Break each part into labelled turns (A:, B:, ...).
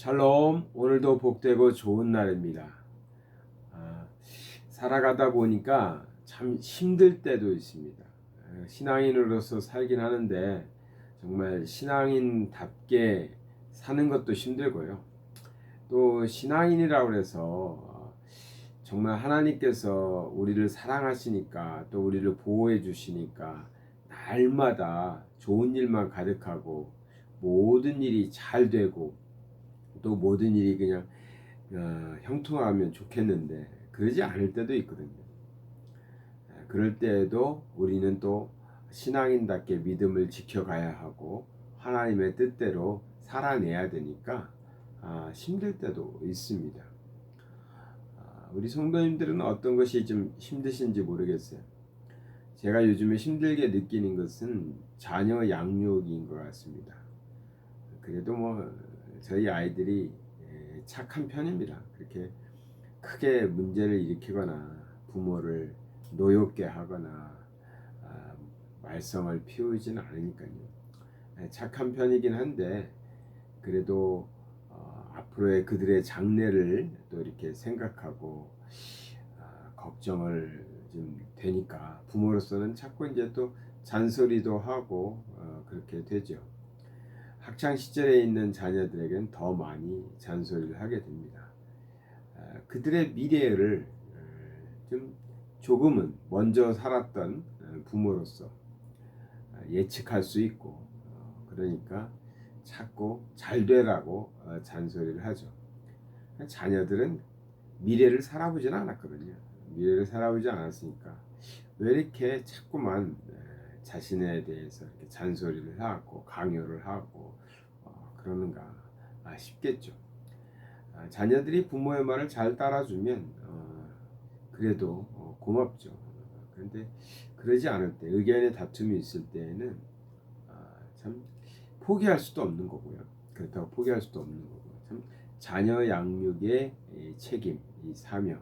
A: 샬롬. 오늘도 복되고 좋은 날입니다. 살아가다 보니까 참 힘들 때도 있습니다. 신앙인으로서 살긴 하는데 정말 신앙인답게 사는 것도 힘들고요. 또 신앙인이라고 해서 정말 하나님께서 우리를 사랑하시니까 또 우리를 보호해 주시니까 날마다 좋은 일만 가득하고 모든 일이 잘 되고 또 모든 일이 그냥 형통하면 좋겠는데 그러지 않을 때도 있거든요. 그럴 때에도 우리는 또 신앙인답게 믿음을 지켜가야 하고 하나님의 뜻대로 살아내야 되니까 힘들 때도 있습니다. 우리 성도님들은 어떤 것이 좀 힘드신지 모르겠어요. 제가 요즘에 힘들게 느끼는 것은 자녀 양육인 것 같습니다. 그래도 뭐 저희 아이들이 착한 편입니다. 그렇게 크게 문제를 일으키거나 부모를 노엽게 하거나 말썽을 피우지는 않으니까요. 착한 편이긴 한데 그래도 앞으로의 그들의 장래를 또 이렇게 생각하고 걱정을 좀 되니까 부모로서는 자꾸 이제 또 잔소리도 하고 그렇게 되죠. 학창 시절에 있는 자녀들에겐 더 많이 잔소리를 하게 됩니다. 그들의 미래를 좀 조금은 먼저 살았던 부모로서 예측할 수 있고 그러니까 자꾸 잘 되라고 잔소리를 하죠. 자녀들은 미래를 살아보지는 않았거든요. 미래를 살아보지 않았으니까 왜 이렇게 자꾸만 자신에 대해서 이렇게 잔소리를 하고 강요를 하고 그러는가 싶겠죠. 자녀들이 부모의 말을 잘 따라주면 그래도 고맙죠. 그런데 그러지 않을 때 의견의 다툼이 있을 때에는 참 포기할 수도 없는 거고요. 그렇다고 포기할 수도 없는 거고 참 자녀 양육의 책임, 이 사명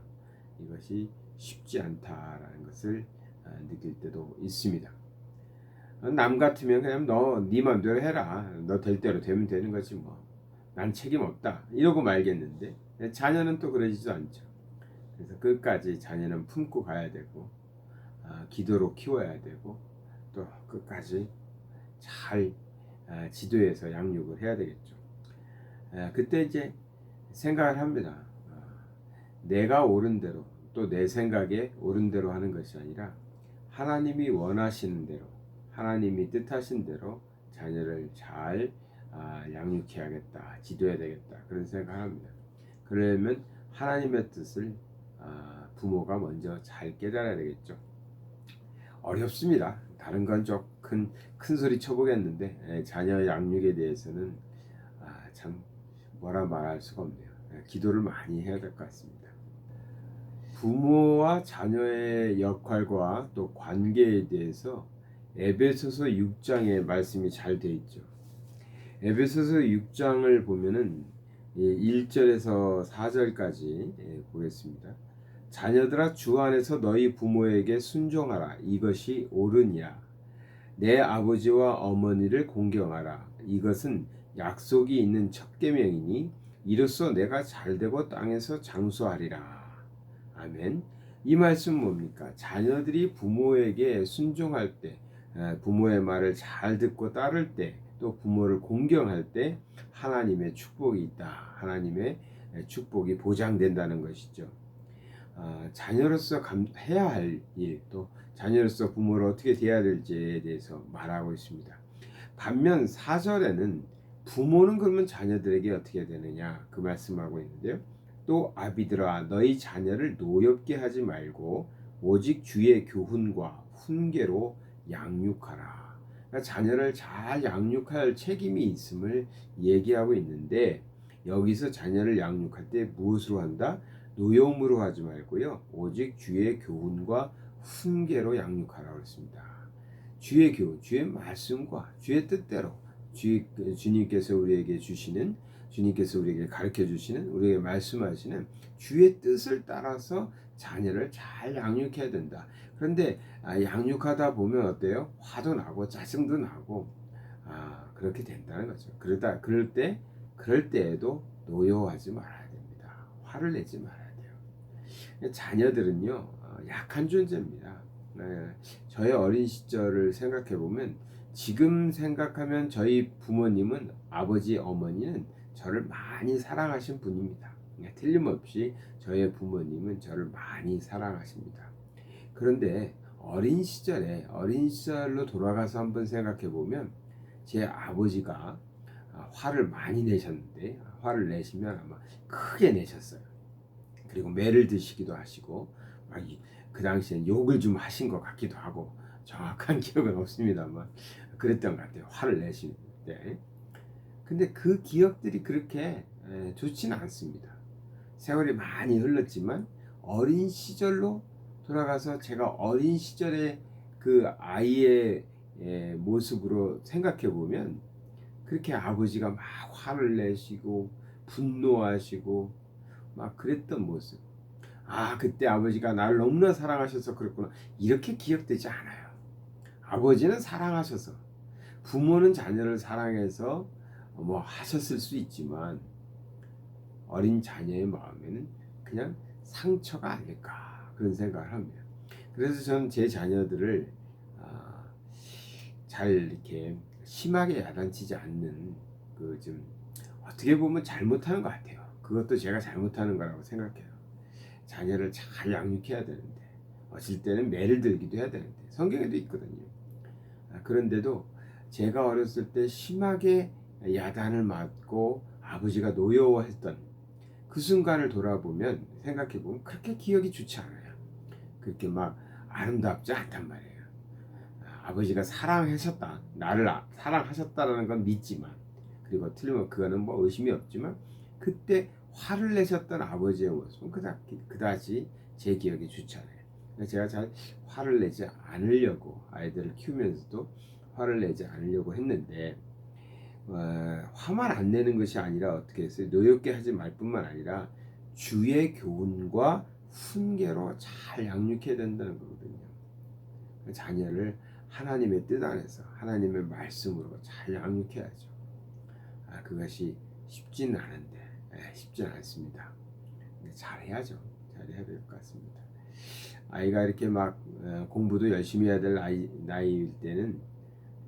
A: 이것이 쉽지 않다라는 것을 느낄 때도 있습니다. 남 같으면 그냥 너 네 맘대로 해라. 너 될 대로 되면 되는 거지 뭐. 난 책임 없다. 이러고 말겠는데 자녀는 또 그러지도 않죠. 그래서 끝까지 자녀는 품고 가야 되고 기도로 키워야 되고 또 끝까지 잘 지도해서 양육을 해야 되겠죠. 그때 이제 생각을 합니다. 내가 옳은 대로 또 내 생각에 옳은 대로 하는 것이 아니라 하나님이 원하시는 대로 하나님이 뜻하신 대로 자녀를 잘 양육해야겠다, 지도해야 되겠다 그런 생각을 합니다. 그러려면 하나님의 뜻을 부모가 먼저 잘 깨달아야 되겠죠. 어렵습니다. 다른 건 좀 큰 소리 쳐보겠는데 자녀 양육에 대해서는 참 뭐라 말할 수가 없네요. 기도를 많이 해야 될 것 같습니다. 부모와 자녀의 역할과 또 관계에 대해서 에베소서 6장에 말씀이 잘 되어 있죠. 에베소서 6장을 보면은 1절에서 4절까지 보겠습니다. 자녀들아 주 안에서 너희 부모에게 순종하라. 이것이 옳으니라. 내 아버지와 어머니를 공경하라. 이것은 약속이 있는 첫 계명이니 이로써 내가 잘되고 땅에서 장수하리라. 아멘. 이 말씀 뭡니까? 자녀들이 부모에게 순종할 때, 부모의 말을 잘 듣고 따를 때, 또 부모를 공경할 때 하나님의 축복이 있다. 하나님의 축복이 보장된다는 것이죠. 자녀로서 해야 할 일, 또 자녀로서 부모를 어떻게 대해야 될지에 대해서 말하고 있습니다. 반면 4절에는 부모는 그러면 자녀들에게 어떻게 되느냐 그 말씀하고 있는데요. 또 아비들아 너희 자녀를 노엽게 하지 말고 오직 주의 교훈과 훈계로 양육하라. 그러니까 자녀를 잘 양육할 책임이 있음을 얘기하고 있는데 여기서 자녀를 양육할 때 무엇으로 한다? 노여움으로 하지 말고요. 오직 주의 교훈과 훈계로 양육하라고 했습니다. 주의 교훈, 주의 말씀과 주의 뜻대로 주님께서 우리에게 주시는 주님께서 우리에게 가르쳐 주시는 우리에게 말씀하시는 주의 뜻을 따라서 자녀를 잘 양육해야 된다. 그런데 양육하다 보면 어때요? 화도 나고 짜증도 나고 그렇게 된다는 거죠. 그럴 때에도 노여워하지 말아야 됩니다. 화를 내지 말아야 돼요. 자녀들은요, 약한 존재입니다. 네, 저의 어린 시절을 생각해 보면, 지금 생각하면 저희 부모님은, 아버지 어머니는 저를 많이 사랑하신 분입니다. 틀림없이 저의 부모님은 저를 많이 사랑하십니다. 그런데 어린 시절로 돌아가서 한번 생각해 보면, 제 아버지가 화를 많이 내셨는데, 화를 내시면 아마 크게 내셨어요. 그리고 매를 드시기도 하시고, 그 당시엔 욕을 좀 하신 것 같기도 하고, 정확한 기억은 없습니다만 그랬던 것 같아요. 화를 내실 때. 근데 그 기억들이 그렇게 좋지는 않습니다. 세월이 많이 흘렀지만 어린 시절로 돌아가서 제가 어린 시절의 그 아이의 모습으로 생각해 보면, 그렇게 아버지가 막 화를 내시고 분노하시고 막 그랬던 모습, 그때 아버지가 나를 너무나 사랑하셔서 그랬구나, 이렇게 기억되지 않아요. 아버지는 사랑하셔서, 부모는 자녀를 사랑해서 뭐 하셨을 수 있지만, 어린 자녀의 마음에는 그냥 상처가 아닐까, 그런 생각을 합니다. 그래서 저는 제 자녀들을 잘 이렇게 심하게 야단치지 않는, 그 좀 어떻게 보면 잘못하는 것 같아요. 그것도 제가 잘못하는 거라고 생각해요. 자녀를 잘 양육해야 되는데, 어릴 때는 매를 들기도 해야 되는데, 성경에도 있거든요. 그런데도 제가 어렸을 때 심하게 야단을 맞고 아버지가 노여워했던 그 순간을 돌아보면, 생각해보면 그렇게 기억이 좋지 않아요. 그렇게 막 아름답지 않단 말이에요. 아버지가 사랑하셨다, 나를 사랑하셨다라는 건 믿지만, 그리고 틀리면 그거는 뭐 의심이 없지만, 그때 화를 내셨던 아버지의 모습은 그다지 제 기억에 좋지 않아요. 제가 잘 화를 내지 않으려고, 아이들을 키우면서도 화를 내지 않으려고 했는데, 화만 안 내는 것이 아니라 어떻게 했어요? 노엽게 하지 말 뿐만 아니라 주의 교훈과 훈계로 잘 양육해야 된다는 거거든요. 자녀를 하나님의 뜻 안에서 하나님의 말씀으로 잘 양육해야죠. 그것이 쉽지는 않은데, 쉽지는 않습니다. 근데 잘해야죠. 잘해야 될 것 같습니다. 아이가 이렇게 막 공부도 열심히 해야 될 나이일 때는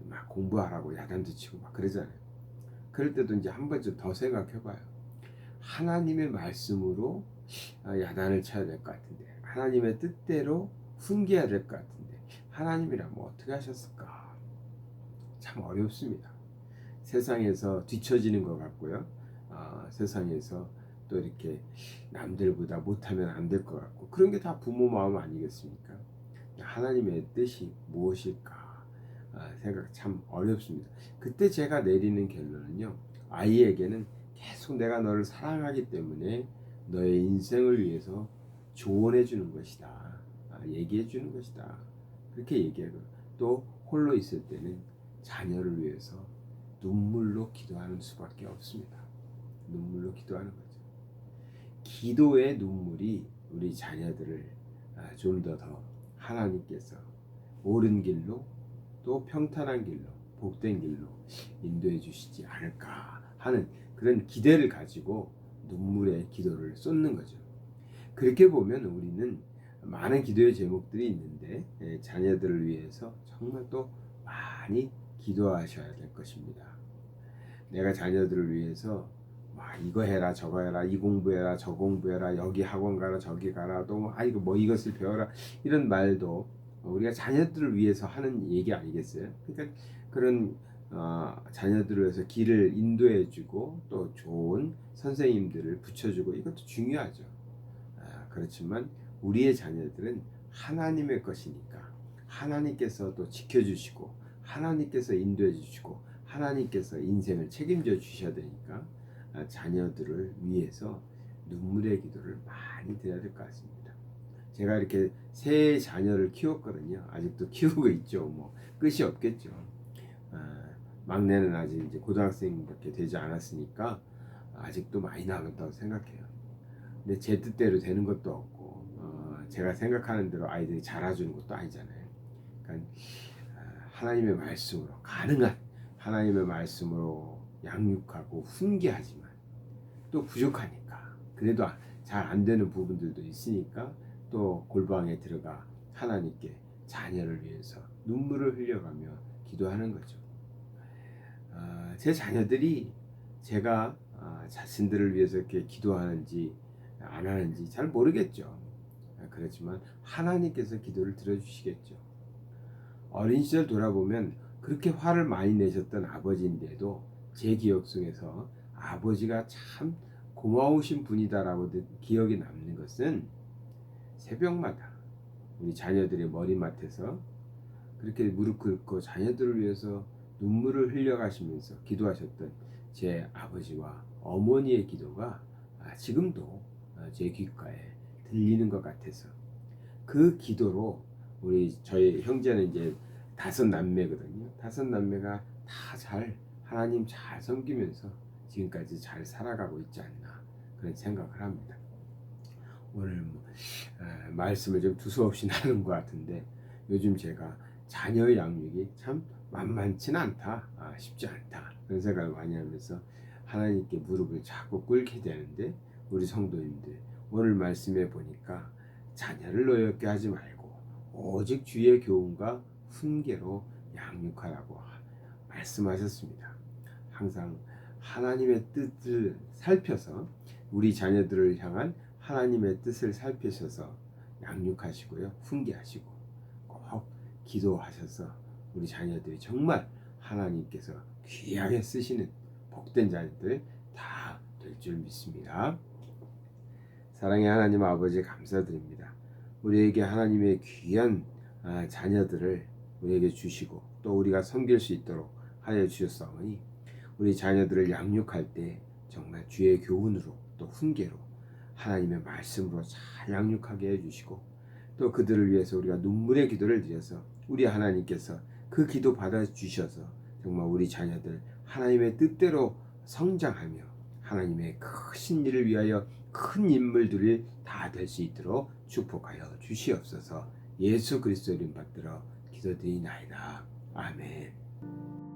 A: 막 공부하라고 야단도 치고 막 그러잖아요. 그럴 때도 이제 한 번쯤 더 생각해봐요. 하나님의 말씀으로 야단을 쳐야 될 것 같은데, 하나님의 뜻대로 훈계해야 될 것 같은데, 하나님이라면 어떻게 하셨을까? 참 어렵습니다. 세상에서 뒤처지는 것 같고요. 세상에서 또 이렇게 남들보다 못하면 안 될 것 같고, 그런 게 다 부모 마음 아니겠습니까? 하나님의 뜻이 무엇일까? 생각 참 어렵습니다. 그때 제가 내리는 결론은요, 아이에게는 계속 내가 너를 사랑하기 때문에 너의 인생을 위해서 조언해 주는 것이다, 얘기해 주는 것이다, 그렇게 얘기하고, 또 홀로 있을 때는 자녀를 위해서 눈물로 기도하는 수밖에 없습니다. 눈물로 기도하는 거죠. 기도의 눈물이 우리 자녀들을 좀 더 하나님께서 옳은 길로, 또 평탄한 길로, 복된 길로 인도해 주시지 않을까 하는 그런 기대를 가지고 눈물의 기도를 쏟는 거죠. 그렇게 보면 우리는 많은 기도의 제목들이 있는데, 자녀들을 위해서 정말 또 많이 기도하셔야 될 것입니다. 내가 자녀들을 위해서 이거 해라 저거 해라, 이 공부해라 저 공부해라, 여기 학원 가라 저기 가라, 또 이거 뭐 이것을 배워라, 이런 말도 우리가 자녀들을 위해서 하는 얘기 아니겠어요? 그러니까 그런 자녀들을 위해서 길을 인도해주고, 또 좋은 선생님들을 붙여주고, 이것도 중요하죠. 그렇지만 우리의 자녀들은 하나님의 것이니까, 하나님께서 또 지켜주시고, 하나님께서 인도해 주시고, 하나님께서 인생을 책임져 주셔야 되니까, 자녀들을 위해서 눈물의 기도를 많이 드려야 될 것 같습니다. 제가 이렇게 세 자녀를 키웠거든요. 아직도 키우고 있죠. 뭐 끝이 없겠죠. 막내는 아직 이제 고등학생밖에 되지 않았으니까 아직도 많이 남았다고 생각해요. 근데 제 뜻대로 되는 것도 없고, 제가 생각하는 대로 아이들이 자라주는 것도 아니잖아요. 그러니까 하나님의 말씀으로, 가능한 하나님의 말씀으로 양육하고 훈계하지만, 또 부족하니까 그래도 잘 안 되는 부분들도 있으니까 또 골방에 들어가 하나님께 자녀를 위해서 눈물을 흘려가며 기도하는 거죠. 제 자녀들이 제가 자신들을 위해서 이렇게 기도하는지 안 하는지 잘 모르겠죠. 그렇지만 하나님께서 기도를 들어주시겠죠. 어린 시절 돌아보면 그렇게 화를 많이 내셨던 아버지인데도 제 기억 속에서 아버지가 참 고마우신 분이다라고 기억이 남는 것은 새벽마다 우리 자녀들의 머리맡에서 그렇게 무릎 꿇고 자녀들을 위해서 눈물을 흘려가시면서 기도하셨던 제 아버지와 어머니의 기도가 지금도 제 귓가에 들리는 것 같아서 그 기도로 저희 형제는 이제 5남매거든요. 5남매가 다 잘 하나님 잘 섬기면서 지금까지 잘 살아가고 있지 않나 그런 생각을 합니다. 오늘 말씀을 좀 두서없이 나눈 것 같은데 요즘 제가 자녀의 양육이 참 만만치는 않다, 쉽지 않다 그런 생각을 많이 하면서 하나님께 무릎을 자꾸 꿇게 되는데 우리 성도님들 오늘 말씀해 보니까 자녀를 노엽게 하지 말고 오직 주의 교훈과 훈계로 양육하라고 말씀하셨습니다. 항상 하나님의 뜻을 살펴서 우리 자녀들을 향한 하나님의 뜻을 살피셔서 양육하시고요. 훈계하시고 꼭 기도하셔서 우리 자녀들이 정말 하나님께서 귀하게 쓰시는 복된 자녀들 다 될 줄 믿습니다. 사랑의 하나님 아버지 감사드립니다. 우리에게 하나님의 귀한 자녀들을 우리에게 주시고 또 우리가 섬길 수 있도록 하여 주셨사오니 우리 자녀들을 양육할 때 정말 주의 교훈으로 또 훈계로 하나님의 말씀으로 잘 양육하게 해주시고 또 그들을 위해서 우리가 눈물의 기도를 드려서 우리 하나님께서 그 기도 받아주셔서 정말 우리 자녀들 하나님의 뜻대로 성장하며 하나님의 크신 일을 위하여 큰 인물들이 다 될 수 있도록 축복하여 주시옵소서. 예수 그리스도 이름 받들어 기도드리나이다. 아멘.